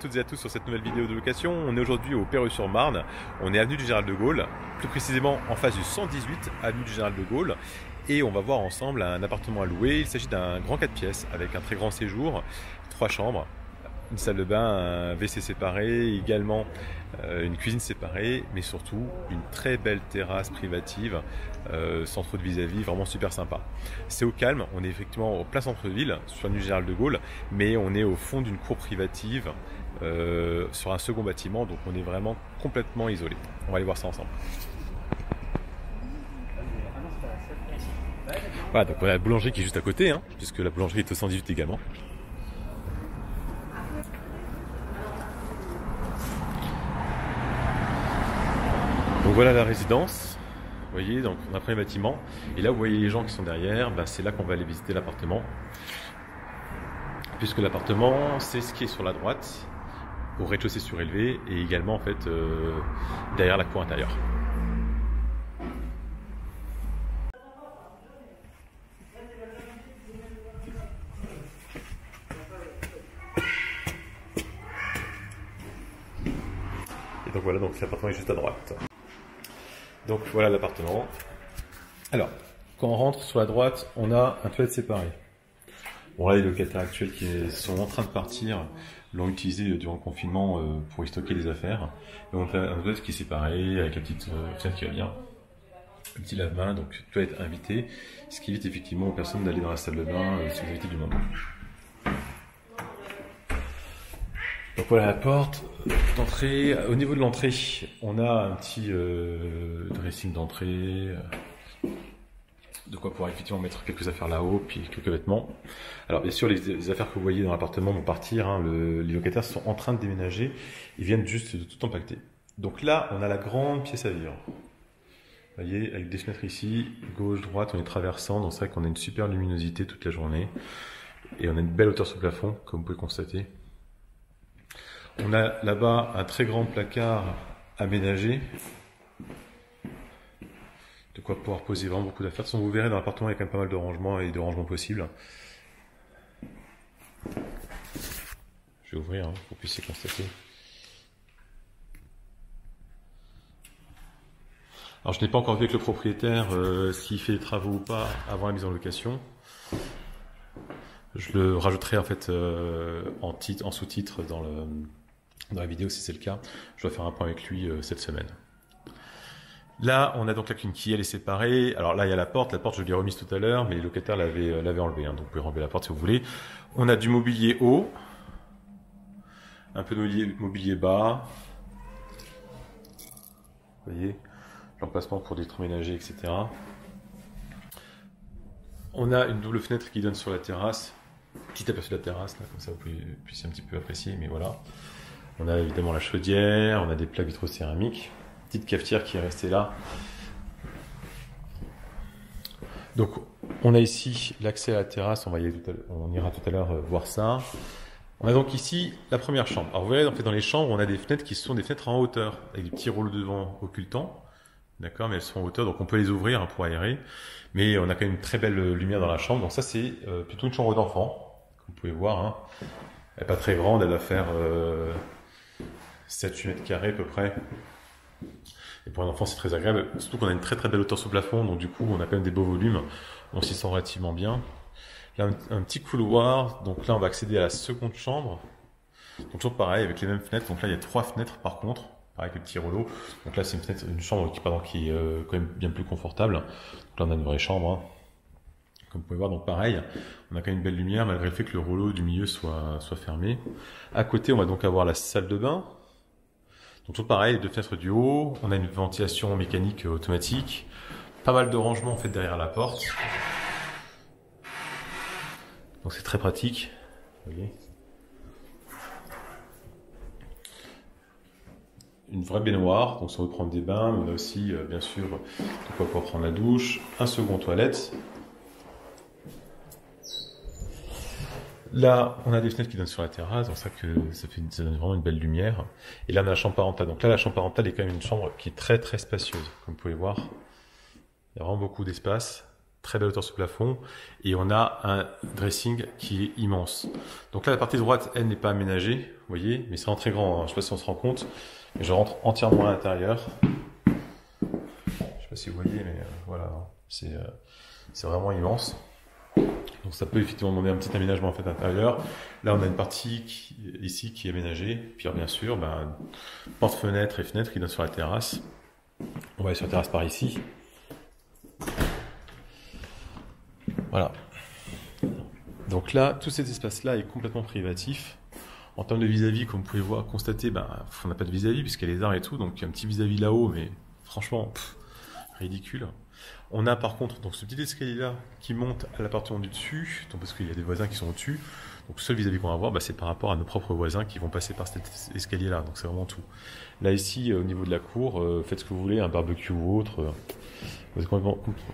toutes et à tous sur cette nouvelle vidéo de location. On est aujourd'hui au Perreux-sur-Marne, on est avenue du Général de Gaulle, plus précisément en face du 118 avenue du Général de Gaulle. Et on va voir ensemble un appartement à louer. Il s'agit d'un grand 4 pièces avec un très grand séjour, 3 chambres, une salle de bain, un WC séparé, également une cuisine séparée, mais surtout une très belle terrasse privative, sans trop de vis-à-vis, vraiment super sympa. C'est au calme, on est effectivement au plein centre-ville, sur l'avenue Général de Gaulle, mais on est au fond d'une cour privative, sur un second bâtiment, donc on est vraiment complètement isolé. On va aller voir ça ensemble. Voilà, donc on a la boulangerie qui est juste à côté, hein, puisque la boulangerie est au 118 également. Donc voilà la résidence, vous voyez, donc on a pris le bâtiment, et là vous voyez les gens qui sont derrière, ben c'est là qu'on va aller visiter l'appartement. Puisque l'appartement, c'est ce qui est sur la droite, au rez-de-chaussée surélevé, et également en fait derrière la cour intérieure. Et donc voilà, donc l'appartement est juste à droite. Donc voilà l'appartement. Alors, quand on rentre sur la droite, on a un toilette séparé. Bon là, les locataires actuels qui sont en train de partir l'ont utilisé durant le confinement pour y stocker les affaires. Et on a un toilette qui est séparé avec la petite fenêtre qui va bien. Un petit lave-main, donc toilette invitée, ce qui évite effectivement aux personnes d'aller dans la salle de bain si vous invitez du monde. Donc voilà la porte d'entrée. Au niveau de l'entrée, on a un petit dressing d'entrée, de quoi pouvoir effectivement mettre quelques affaires là-haut, puis quelques vêtements. Alors bien sûr, les affaires que vous voyez dans l'appartement vont partir, hein, les locataires sont en train de déménager, ils viennent juste de tout empaqueter. Donc là, on a la grande pièce à vivre. Vous voyez, avec des fenêtres ici, gauche, droite, on est traversant, donc c'est vrai qu'on a une super luminosité toute la journée. Et on a une belle hauteur sur le plafond, comme vous pouvez constater. On a là-bas un très grand placard aménagé, de quoi pouvoir poser vraiment beaucoup d'affaires. Vous verrez dans l'appartement, il y a quand même pas mal de rangements et de rangements possibles. Je vais ouvrir pour que vous puissiez constater. Alors je n'ai pas encore vu avec le propriétaire s'il fait des travaux ou pas avant la mise en location. Je le rajouterai en fait en sous-titre dans la vidéo si c'est le cas. Je dois faire un point avec lui cette semaine. Là, on a donc la cuisine qui elle est séparée. Alors là, il y a la porte je l'ai remise tout à l'heure, mais les locataires l'avaient enlevée, hein, donc vous pouvez enlever la porte si vous voulez. On a du mobilier haut, un peu de mobilier bas. Vous voyez, l'emplacement pour des électroménagers, etc. On a une double fenêtre qui donne sur la terrasse. Petit aperçu de la terrasse, là, comme ça vous puissiez un petit peu apprécier, mais voilà. On a évidemment la chaudière, on a des plaques vitrocéramiques, petite cafetière qui est restée là. Donc on a ici l'accès à la terrasse, on ira tout à l'heure voir ça. On a donc ici la première chambre. Alors vous voyez, en fait, dans les chambres, on a des fenêtres qui sont des fenêtres en hauteur, avec des petits rouleaux devant occultants. D'accord, mais elles sont en hauteur, donc on peut les ouvrir pour aérer. Mais on a quand même une très belle lumière dans la chambre. Donc ça, c'est plutôt une chambre d'enfant, comme vous pouvez voir. Hein. Elle n'est pas très grande, elle va faire 7-8 mètres carrés à peu près. Et pour un enfant, c'est très agréable. Surtout qu'on a une très très belle hauteur sous plafond, donc du coup, on a quand même des beaux volumes. On s'y sent relativement bien. Là, un petit couloir. Donc là, on va accéder à la seconde chambre. Donc toujours pareil, avec les mêmes fenêtres. Donc là, il y a 3 fenêtres par contre. Avec le petit rouleau. Donc là, c'est une chambre qui est quand même bien plus confortable. Donc là, on a une vraie chambre. Hein. Comme vous pouvez voir, donc pareil, on a quand même une belle lumière malgré le fait que le rouleau du milieu soit fermé. À côté, on va donc avoir la salle de bain. Donc toujours pareil, 2 fenêtres du haut. On a une ventilation mécanique automatique. Pas mal de rangements en fait derrière la porte. Donc c'est très pratique. Vous voyez. Une vraie baignoire, donc ça veut prendre des bains, mais on a aussi bien sûr de quoi pouvoir prendre la douche, un second toilette. Là, on a des fenêtres qui donnent sur la terrasse, donc ça donne vraiment une belle lumière. Et là, on a la chambre parentale. Donc là, la chambre parentale est quand même une chambre qui est très très spacieuse, comme vous pouvez voir. Il y a vraiment beaucoup d'espace. très belle hauteur sous plafond, et on a un dressing qui est immense. Donc là, la partie droite, elle n'est pas aménagée, vous voyez, mais c'est en très grand, hein. Je sais pas si on se rend compte, mais je rentre entièrement à l'intérieur. Je sais pas si vous voyez, mais voilà, hein. C'est vraiment immense. Donc ça peut effectivement demander un petit aménagement en fait à l'intérieur. Là, on a une partie ici qui est aménagée, puis bien sûr, porte-fenêtre et fenêtre qui donnent sur la terrasse. On va aller sur la terrasse par ici. Voilà. Donc là, tout cet espace-là est complètement privatif. En termes de vis-à-vis, comme vous pouvez voir, constater, on n'a pas de vis-à-vis puisqu'il y a les arbres et tout, donc il y a un petit vis-à-vis là-haut, mais franchement, ridicule. On a par contre donc ce petit escalier-là qui monte à l'appartement du dessus, donc parce qu'il y a des voisins qui sont au-dessus. Donc le seul vis-à-vis qu'on va avoir, c'est par rapport à nos propres voisins qui vont passer par cet escalier-là. Donc c'est vraiment tout. Là ici, au niveau de la cour, faites ce que vous voulez, un barbecue ou autre. Vous êtes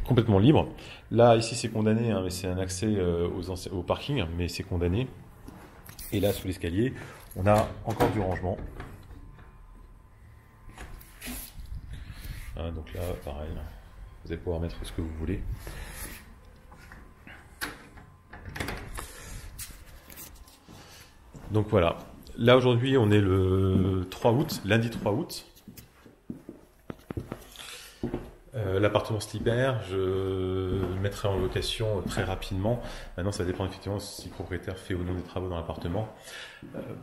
complètement libre. Là, ici, c'est condamné, hein, mais c'est un accès au parking, mais c'est condamné. Et là, sous l'escalier, on a encore du rangement. Hein, donc là, pareil, vous allez pouvoir mettre ce que vous voulez. Donc voilà. Là, aujourd'hui, on est le 3 août, lundi 3 août. L'appartement se libère, je le mettrai en location très rapidement. Maintenant, ça dépend effectivement si le propriétaire fait ou non des travaux dans l'appartement.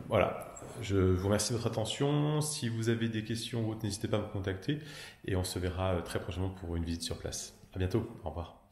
Voilà, je vous remercie de votre attention. Si vous avez des questions ou autres, n'hésitez pas à me contacter et on se verra très prochainement pour une visite sur place. À bientôt, au revoir.